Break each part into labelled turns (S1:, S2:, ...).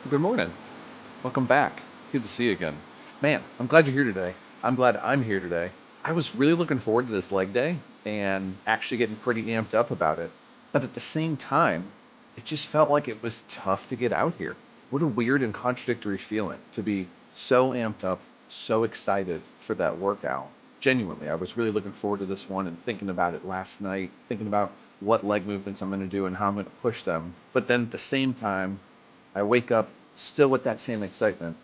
S1: Good morning. Welcome back. Good to see you again. Man, I'm glad you're here today. I'm glad I'm here today. I was really looking forward to this leg day and actually getting pretty amped up about it. But at the same time, it just felt like it was tough to get out here. What a weird and contradictory feeling to be so amped up, so excited for that workout. Genuinely, I was really looking forward to this one and thinking about it last night, thinking about what leg movements I'm going to do and how I'm going to push them. But then at the same time, I wake up still with that same excitement.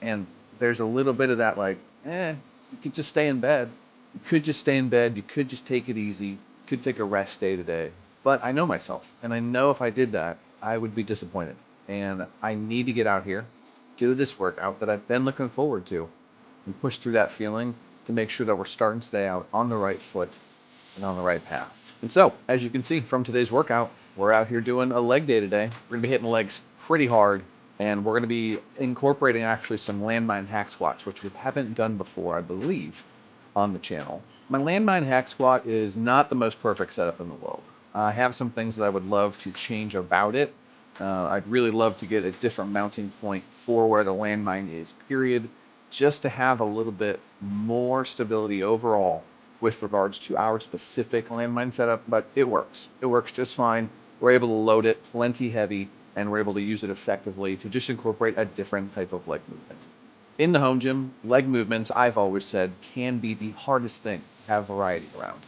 S1: And there's a little bit of that like, you could just stay in bed. You could just stay in bed. You could just take it easy. You could take a rest day today. But I know myself. And I know if I did that, I would be disappointed. And I need to get out here, do this workout that I've been looking forward to, and push through that feeling to make sure that we're starting today out on the right foot and on the right path. And so, as you can see from today's workout, we're out here doing a leg day today. We're going to be hitting the legs pretty hard, and we're going to be incorporating actually some landmine hack squats, which we haven't done before, I believe, on the channel. My landmine hack squat is not the most perfect setup in the world. I have some things that I would love to change about it. I'd really love to get a different mounting point for where the landmine is, period, just to have a little bit more stability overall with regards to our specific landmine setup, but it works. It works just fine. We're able to load it plenty heavy, and we're able to use it effectively to just incorporate a different type of leg movement. In the home gym, leg movements, I've always said, can be the hardest thing to have variety around.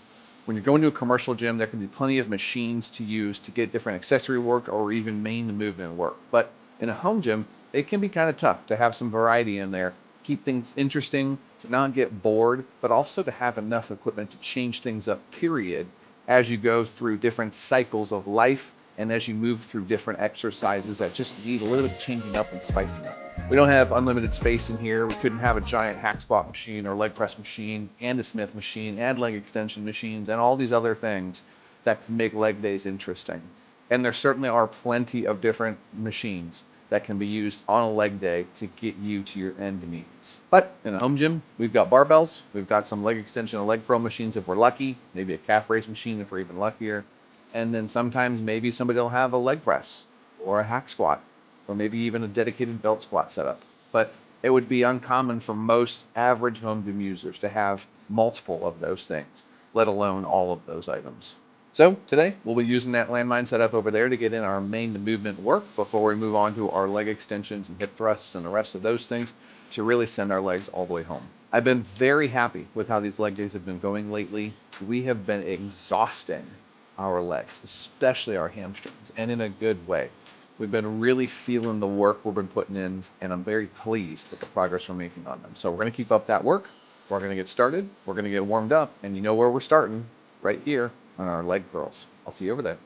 S1: When you're going to a commercial gym, there can be plenty of machines to use to get different accessory work or even main movement work. But in a home gym, it can be kind of tough to have some variety in there, keep things interesting, to not get bored, but also to have enough equipment to change things up, period, as you go through different cycles of life and as you move through different exercises that just need a little bit of changing up and spicing up. We don't have unlimited space in here. We couldn't have a giant hack squat machine or leg press machine and a Smith machine and leg extension machines and all these other things that can make leg days interesting. And there certainly are plenty of different machines that can be used on a leg day to get you to your end needs. But in a home gym, we've got barbells, we've got some leg extension and leg curl machines if we're lucky, maybe a calf raise machine if we're even luckier. And then sometimes maybe somebody will have a leg press or a hack squat or maybe even a dedicated belt squat setup. But it would be uncommon for most average home gym users to have multiple of those things, let alone all of those items. So today we'll be using that landmine setup over there to get in our main movement work before we move on to our leg extensions and hip thrusts and the rest of those things to really send our legs all the way home. I've been very happy with how these leg days have been going lately. We have been exhausting our legs, especially our hamstrings, and in a good way. We've been really feeling the work we've been putting in, and I'm very pleased with the progress we're making on them. So we're going to keep up that work. We're going to get started. We're going to get warmed up, and you know where we're starting, right here on our leg curls. I'll see you over there.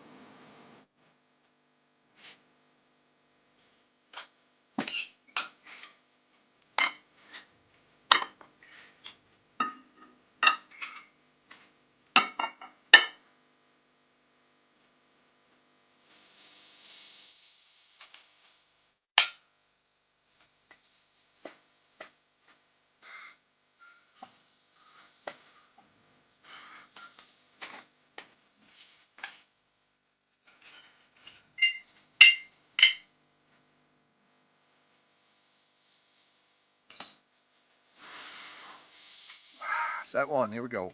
S1: Set one. Here we go.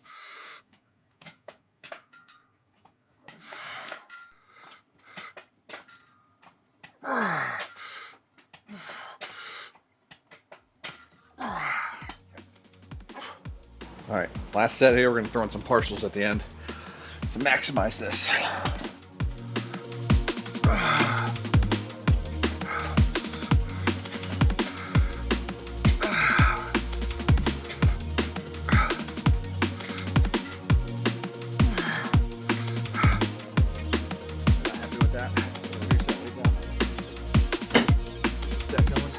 S1: All right, last set here. We're going to throw in some partials at the end to maximize this. Happy with that? Reset weight down. Set going.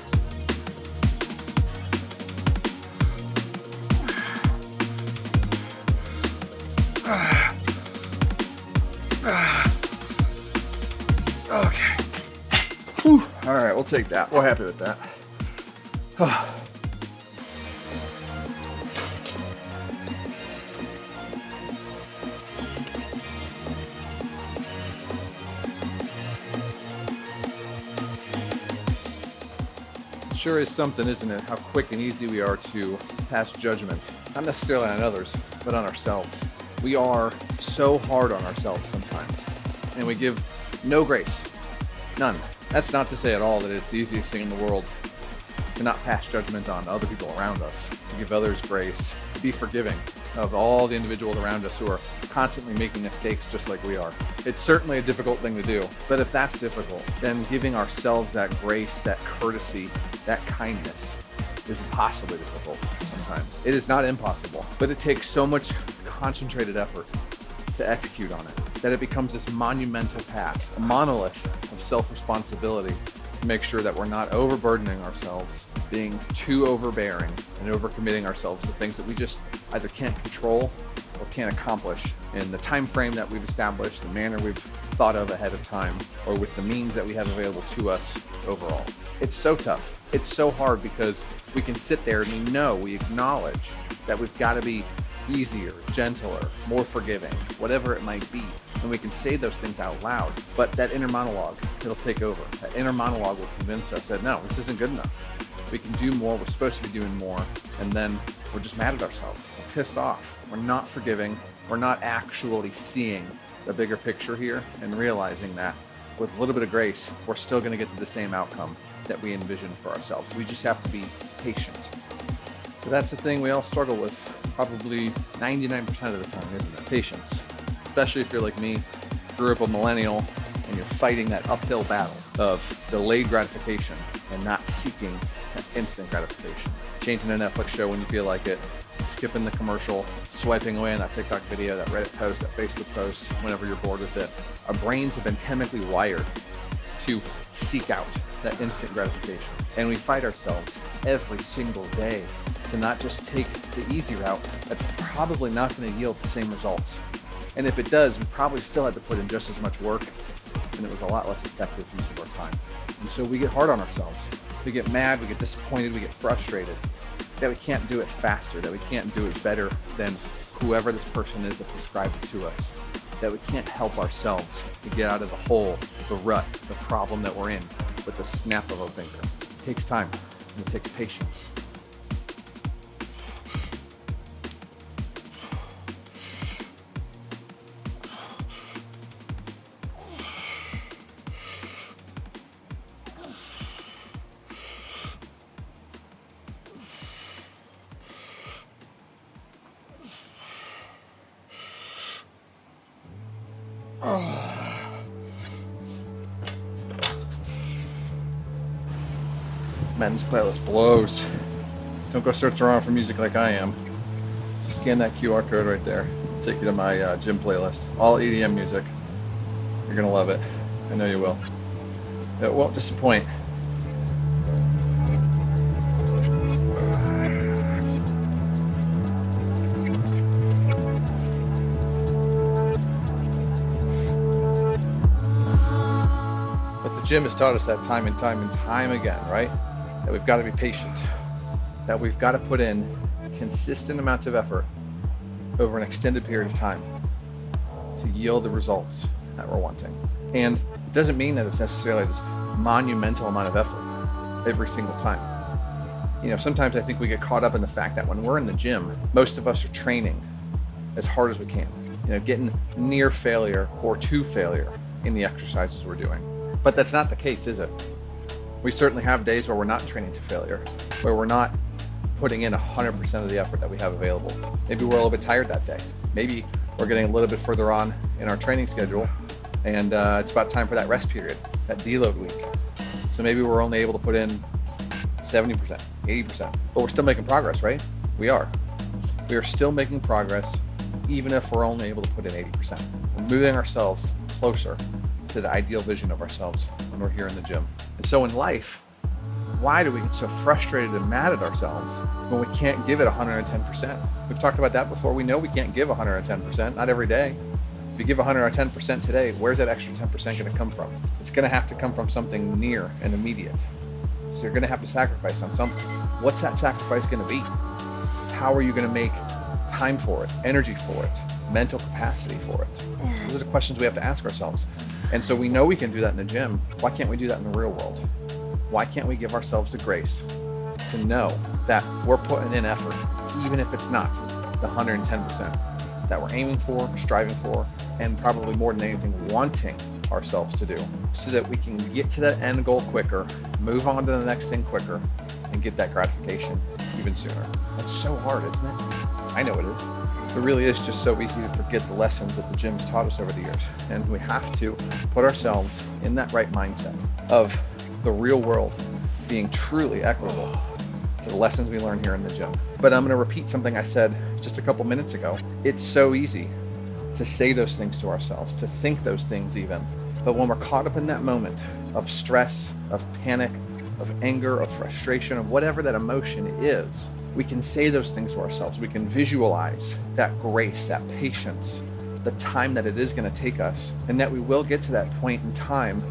S1: Okay. Whew. All right, we'll take that. We're happy with that. sure is something, isn't it? How quick and easy we are to pass judgment, not necessarily on others, but on ourselves. We are so hard on ourselves sometimes, and we give no grace, none. That's not to say at all that it's the easiest thing in the world to not pass judgment on other people around us, to give others grace, to be forgiving of all the individuals around us who are constantly making mistakes just like we are. It's certainly a difficult thing to do, but if that's difficult, then giving ourselves that grace, that courtesy, that kindness is impossibly difficult sometimes. It is not impossible, but it takes so much concentrated effort to execute on it that it becomes this monumental task, a monolith of self-responsibility to make sure that we're not overburdening ourselves, being too overbearing and overcommitting ourselves to things that we just either can't control or can't accomplish in the time frame that we've established, the manner we've thought of ahead of time, or with the means that we have available to us overall. It's so tough. It's so hard because we can sit there and we acknowledge that we've got to be easier, gentler, more forgiving, whatever it might be. And we can say those things out loud, but that inner monologue, it'll take over. That inner monologue will convince us that no, this isn't good enough. We can do more, we're supposed to be doing more, and then we're just mad at ourselves. We're pissed off. We're not forgiving. We're not actually seeing the bigger picture here and realizing that with a little bit of grace, we're still going to get to the same outcome that we envisioned for ourselves. We just have to be patient. So that's the thing we all struggle with probably 99% of the time, isn't it? Patience. Especially if you're like me, grew up a millennial, and you're fighting that uphill battle of delayed gratification and not seeking that instant gratification. Changing a Netflix show when you feel like it, skipping the commercial, swiping away on that TikTok video, that Reddit post, that Facebook post, whenever you're bored with it. Our brains have been chemically wired to seek out that instant gratification. And we fight ourselves every single day to not just take the easy route that's probably not going to yield the same results. And if it does, we probably still had to put in just as much work, and it was a lot less effective use of our time. And so we get hard on ourselves. We get mad, we get disappointed, we get frustrated that we can't do it faster, that we can't do it better than whoever this person is that prescribed it to us, that we can't help ourselves to get out of the hole, the rut, the problem that we're in with the snap of a finger. It takes time, and it takes patience. Men's playlist blows. Don't go search around for music like I am. Scan that QR code right there. It'll take you to my gym playlist. All EDM music. You're gonna love it. I know you will. It won't disappoint. But the gym has taught us that time and time again, right? That we've got to be patient, that we've got to put in consistent amounts of effort over an extended period of time to yield the results that we're wanting. And it doesn't mean that it's necessarily this monumental amount of effort every single time. You know, sometimes I think we get caught up in the fact that when we're in the gym, most of us are training as hard as we can, you know, getting near failure or to failure in the exercises we're doing. But that's not the case, is it? We certainly have days where we're not training to failure, where we're not putting in 100% of the effort that we have available. Maybe we're a little bit tired that day. Maybe we're getting a little bit further on in our training schedule, and it's about time for that rest period, that deload week. So maybe we're only able to put in 70%, 80%, but we're still making progress, right? We are. We are still making progress, even if we're only able to put in 80%. We're moving ourselves closer to the ideal vision of ourselves when we're here in the gym. And so in life, why do we get so frustrated and mad at ourselves when we can't give it 110%? We've talked about that before. We know we can't give 110%, not every day. If you give 110% today, where's that extra 10% going to come from? It's going to have to come from something near and immediate. So you're going to have to sacrifice on something. What's that sacrifice going to be? How are you going to make time for it, energy for it, mental capacity for it? Those are the questions we have to ask ourselves. And so we know we can do that in the gym. Why can't we do that in the real world? Why can't we give ourselves the grace to know that we're putting in effort, even if it's not the 110% that we're aiming for, striving for, and probably more than anything, wanting ourselves to do, so that we can get to that end goal quicker, move on to the next thing quicker, and get that gratification even sooner. That's so hard, isn't it? I know it is. It really is just so easy to forget the lessons that the gym's taught us over the years. And we have to put ourselves in that right mindset of the real world being truly equitable to the lessons we learn here in the gym. But I'm gonna repeat something I said just a couple minutes ago. It's so easy to say those things to ourselves, to think those things even. But when we're caught up in that moment of stress, of panic, of anger, of frustration, of whatever that emotion is, we can say those things to ourselves. We can visualize that grace, that patience, the time that it is going to take us, and that we will get to that point in time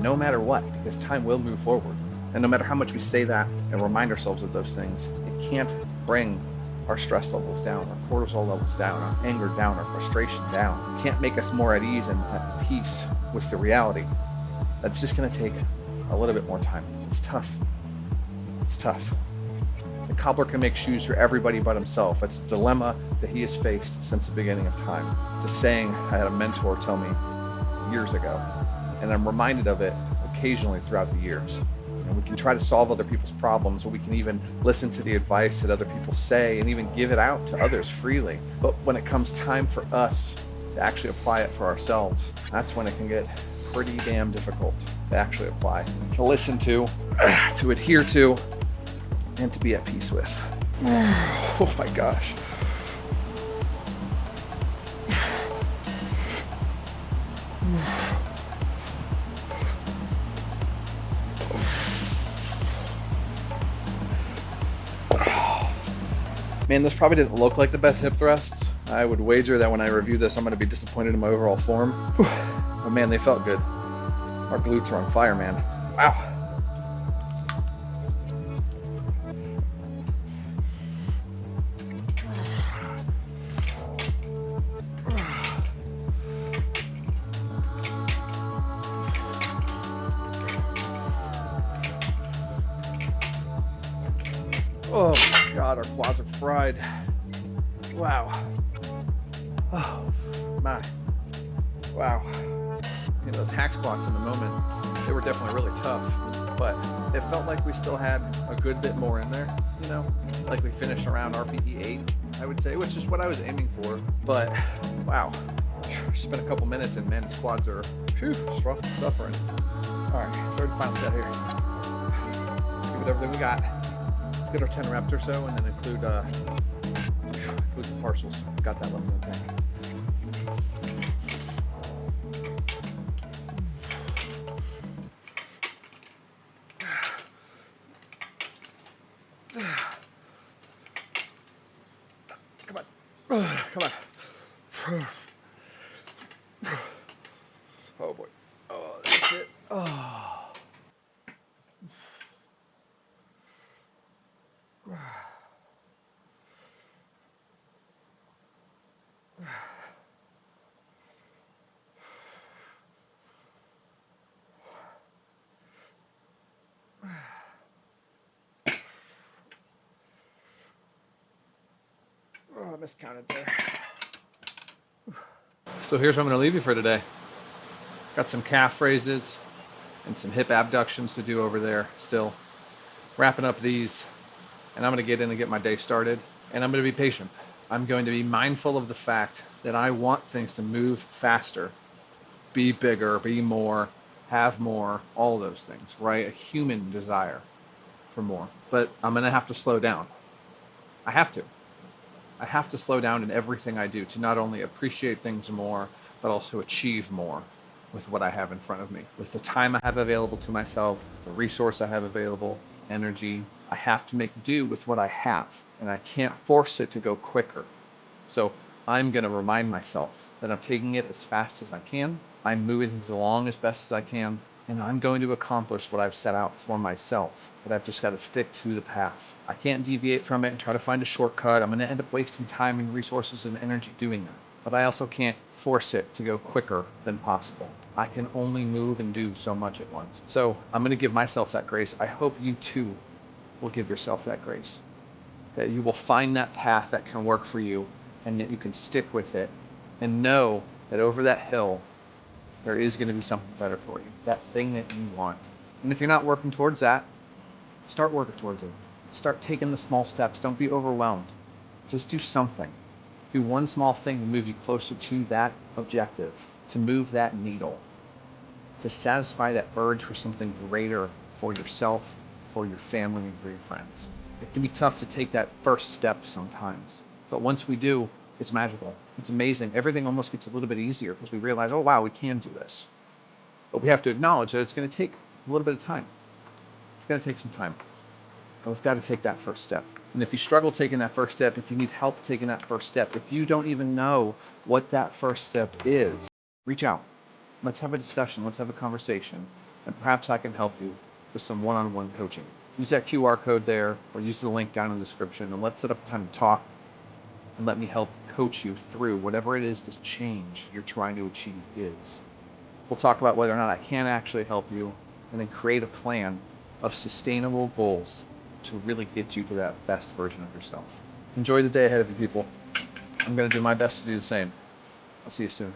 S1: no matter what, because time will move forward. And no matter how much we say that and remind ourselves of those things, it can't bring our stress levels down, our cortisol levels down, our anger down, our frustration down. It can't make us more at ease and at peace with the reality. That's just going to take a little bit more time. It's tough. It's tough. The cobbler can make shoes for everybody but himself. It's a dilemma that he has faced since the beginning of time. It's a saying I had a mentor tell me years ago, and I'm reminded of it occasionally throughout the years. And we can try to solve other people's problems, or we can even listen to the advice that other people say and even give it out to others freely. But when it comes time for us to actually apply it for ourselves, that's when it can get pretty damn difficult to actually apply, to listen to adhere to, and to be at peace with. Oh my gosh. Man, this probably didn't look like the best hip thrusts. I would wager that when I review this, I'm going to be disappointed in my overall form. But man, they felt good. Our glutes are on fire, man. Wow. Oh my God, our quads are fried. Wow. Oh my. Wow. You know, those hack squats in the moment, they were definitely really tough, but it felt like we still had a good bit more in there, you know, like we finished around RPE 8, I would say, which is what I was aiming for. But wow, spent a couple minutes and man, these quads are suffering. All right, third and final set here. Let's give it everything we got. Let's get our 10 reps or so, and then include the partials. Got that left in the tank. Come on. Come on. Oh boy. Oh, that's it. Oh. Oh, I miscounted there. So here's what I'm going to leave you for today. Got some calf raises and some hip abductions to do over there still. Wrapping up these, and I'm going to get in and get my day started. And I'm going to be patient. I'm going to be mindful of the fact that I want things to move faster, be bigger, be more, have more, all those things, right? A human desire for more. But I'm going to have to slow down. I have to. I have to slow down in everything I do to not only appreciate things more, but also achieve more with what I have in front of me. With the time I have available to myself, the resource I have available, energy, I have to make do with what I have, and I can't force it to go quicker. So I'm going to remind myself that I'm taking it as fast as I can, I'm moving things along as best as I can, and I'm going to accomplish what I've set out for myself. But I've just got to stick to the path. I can't deviate from it and try to find a shortcut. I'm going to end up wasting time and resources and energy doing that. But I also can't force it to go quicker than possible. I can only move and do so much at once. So I'm going to give myself that grace. I hope you too will give yourself that grace. That you will find that path that can work for you, and that you can stick with it and know that over that hill, there is going to be something better for you, that thing that you want. And if you're not working towards that, start working towards it. Start taking the small steps. Don't be overwhelmed. Just do something. Do one small thing to move you closer to that objective, to move that needle, to satisfy that urge for something greater for yourself, for your family, and for your friends. It can be tough to take that first step sometimes, but once we do, it's magical. It's amazing. Everything almost gets a little bit easier because we realize, oh wow, we can do this. But we have to acknowledge that it's going to take a little bit of time. It's going to take some time. But we've got to take that first step. And if you struggle taking that first step, if you need help taking that first step, if you don't even know what that first step is, reach out. Let's have a discussion. Let's have a conversation. And perhaps I can help you with some one-on-one coaching. Use that QR code there or use the link down in the description, and let's set up a time to talk and let me help coach you through whatever it is this change you're trying to achieve is. We'll talk about whether or not I can actually help you, and then create a plan of sustainable goals to really get you to that best version of yourself. Enjoy the day ahead of you, people. I'm going to do my best to do the same. I'll see you soon.